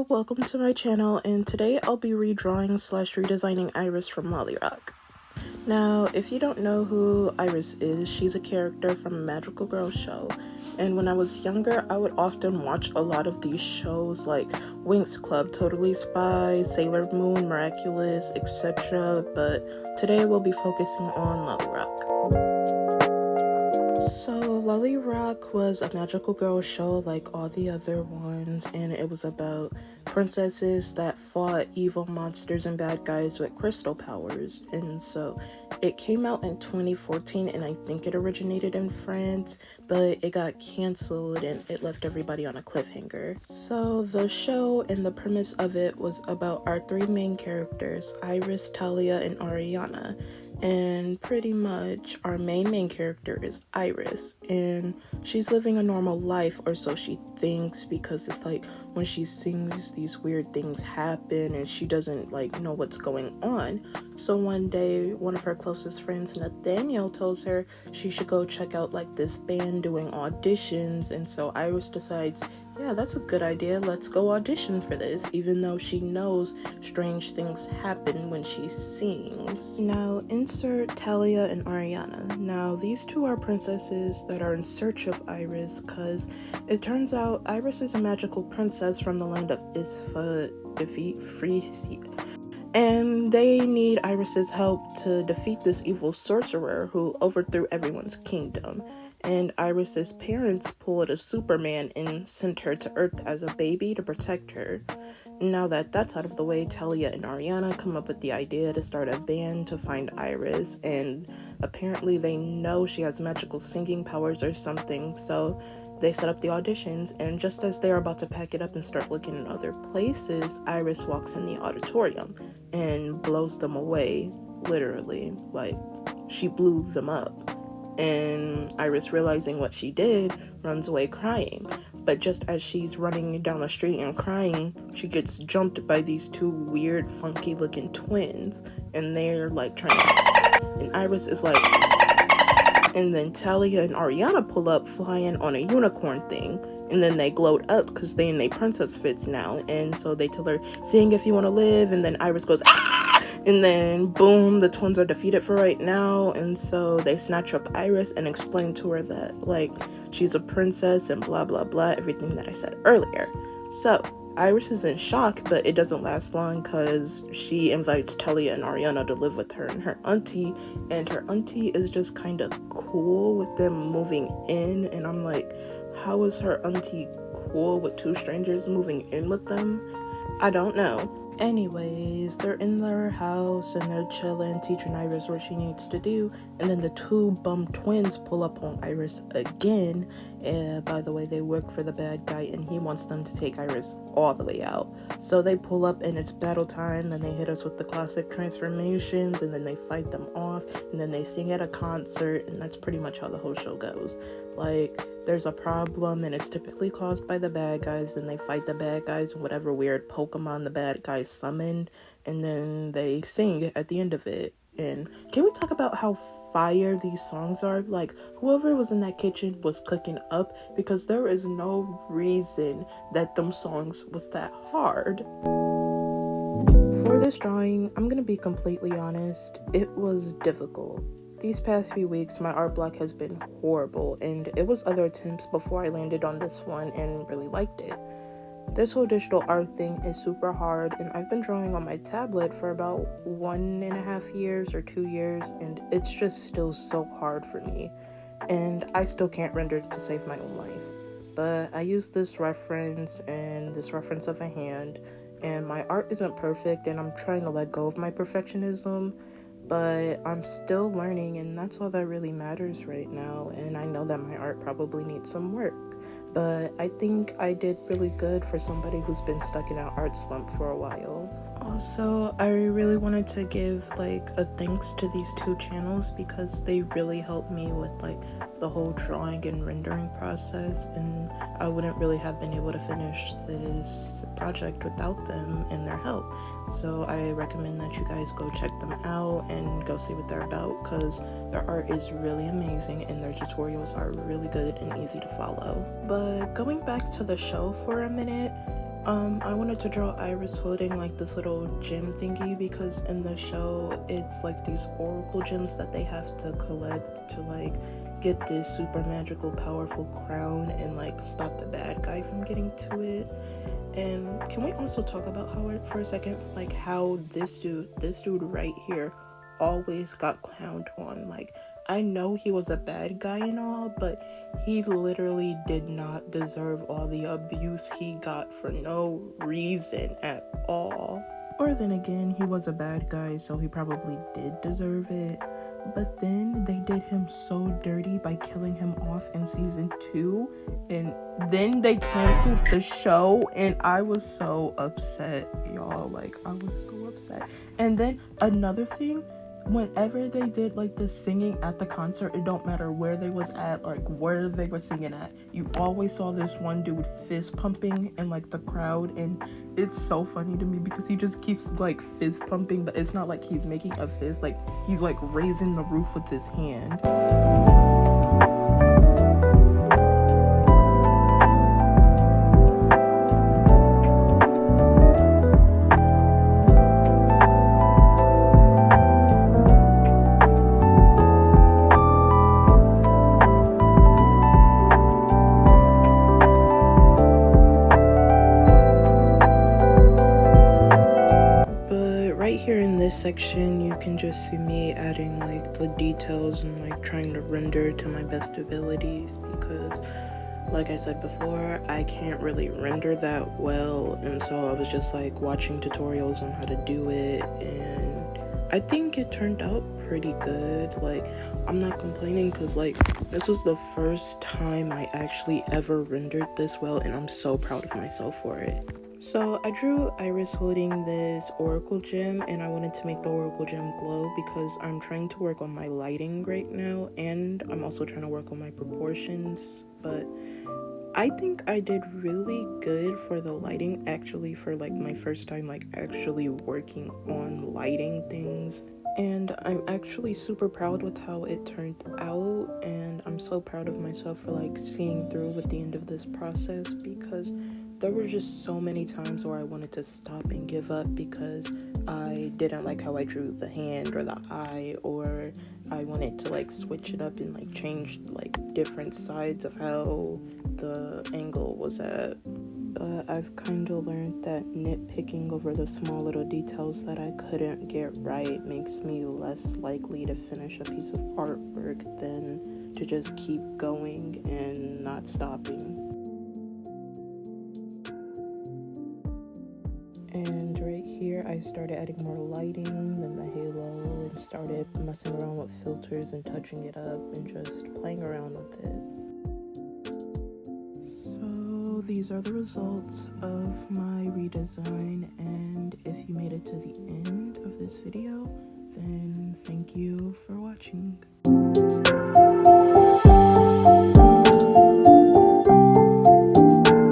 Hello, welcome to my channel, and today I'll be redrawing / redesigning Iris from Lolyrock. Now, if you don't know who Iris is, she's a character from a magical girl show, and when I was younger, I would often watch a lot of these shows like Winx Club, Totally Spies, Sailor Moon, Miraculous, etc., but today we'll be focusing on Lolyrock. So Lolyrock was a magical girl show like all the other ones, and it was about princesses that fought evil monsters and bad guys with crystal powers. And so it came out in 2014, and I think it originated in France, but it got canceled and it left everybody on a cliffhanger. So the show and the premise of it was about our three main characters, Iris, Talia, and Ariana. And pretty much our main character is Iris, and she's living a normal life, or so she thinks, because it's like when she sings, these weird things happen and she doesn't like know what's going on. So one day one of her closest friends, Nathaniel, tells her she should go check out like this band doing auditions, and so Iris decides, yeah, that's a good idea, let's go audition for this, even though she knows strange things happen when she sings. Now insert Talia and Ariana. Now these two are princesses that are in search of Iris, because it turns out Iris is a magical princess from the land of Isfa, and they need Iris's help to defeat this evil sorcerer who overthrew everyone's kingdom. And Iris's parents pulled a Superman and sent her to Earth as a baby to protect her. Now that that's out of the way, Talia and Ariana come up with the idea to start a band to find Iris, and apparently they know she has magical singing powers or something, so they set up the auditions, and just as they're about to pack it up and start looking in other places, Iris walks in the auditorium and blows them away, literally. Like, she blew them up. And Iris, realizing what she did, runs away crying. But just as she's running down the street and crying, she gets jumped by these two weird, funky looking twins, and they're like trying to, and Iris is like, and then Talia and Ariana pull up flying on a unicorn thing, and then they gloat up because they in their princess fits now, and so they tell her, sing if you want to live, and then Iris goes, ah! And then boom, the twins are defeated for right now, and so they snatch up Iris and explain to her that like she's a princess and blah blah blah, everything that I said earlier. So Iris is in shock, but it doesn't last long because she invites Talia and Ariana to live with her and her auntie, and her auntie is just kind of cool with them moving in, and I'm like, how is her auntie cool with two strangers moving in with them? I don't know. Anyways, they're in their house and they're chilling, teaching Iris what she needs to do, and then the two bum twins pull up on Iris again. And by the way, they work for the bad guy and he wants them to take Iris all the way out. So they pull up and it's battle time, then they hit us with the classic transformations, and then they fight them off, and then they sing at a concert, and that's pretty much how the whole show goes. Like, there's a problem and it's typically caused by the bad guys, and they fight the bad guys and whatever weird Pokemon the bad guys summoned, and then they sing at the end of it. And can we talk about how fire these songs are? Like, whoever was in that kitchen was cooking up, because there is no reason that them songs was that hard. For this drawing, I'm gonna be completely honest, it was difficult. These past few weeks, my art block has been horrible, and it was other attempts before I landed on this one and really liked it. This whole digital art thing is super hard, and I've been drawing on my tablet for about 1.5 years or 2 years, and it's just still so hard for me, and I still can't render to save my own life. But I use this reference and this reference of a hand, and my art isn't perfect, and I'm trying to let go of my perfectionism, but I'm still learning, and that's all that really matters right now. And I know that my art probably needs some work, but I think I did really good for somebody who's been stuck in an art slump for a while. Also, I really wanted to give like a thanks to these two channels, because they really helped me with like the whole drawing and rendering process, and I wouldn't really have been able to finish this project without them and their help. So I recommend that you guys go check them out and go see what they're about, because their art is really amazing and their tutorials are really good and easy to follow. But going back to the show for a minute, I wanted to draw Iris holding like this little gem thingy because in the show it's like these oracle gems that they have to collect to like get this super magical powerful crown and like stop the bad guy from getting to it. And can we also talk about Howard for a second? Like how this dude right here always got clowned on. Like I know he was a bad guy and all, but he literally did not deserve all the abuse he got for no reason at all. Or then again, he was a bad guy, so he probably did deserve it. But then they did him so dirty by killing him off in season 2, and then they canceled the show, and I was so upset, y'all. Like, I was so upset. And then another thing, whenever they did like the singing at the concert, it don't matter where they was at, like where they were singing at, you always saw this one dude fist pumping in like the crowd, and it's so funny to me because he just keeps like fist pumping, but it's not like he's making a fist, like he's like raising the roof with his hand. Here in this section, you can just see me adding like the details and like trying to render to my best abilities because like I said before, I can't really render that well, and so I was just like watching tutorials on how to do it, and I think it turned out pretty good. Like I'm not complaining because like this was the first time I actually ever rendered this well, and I'm so proud of myself for it. So I drew Iris holding this oracle gem, and I wanted to make the oracle gem glow because I'm trying to work on my lighting right now, and I'm also trying to work on my proportions, but I think I did really good for the lighting, actually, for like my first time like actually working on lighting things. And I'm actually super proud with how it turned out, and I'm so proud of myself for like seeing through with the end of this process because there were just so many times where I wanted to stop and give up because I didn't like how I drew the hand or the eye, or I wanted to like switch it up and like change like different sides of how the angle was at. But I've kind of learned that nitpicking over the small little details that I couldn't get right makes me less likely to finish a piece of artwork than to just keep going and not stopping. And right here, I started adding more lighting than the halo and started messing around with filters and touching it up and just playing around with it. So these are the results of my redesign, and if you made it to the end of this video, then thank you for watching.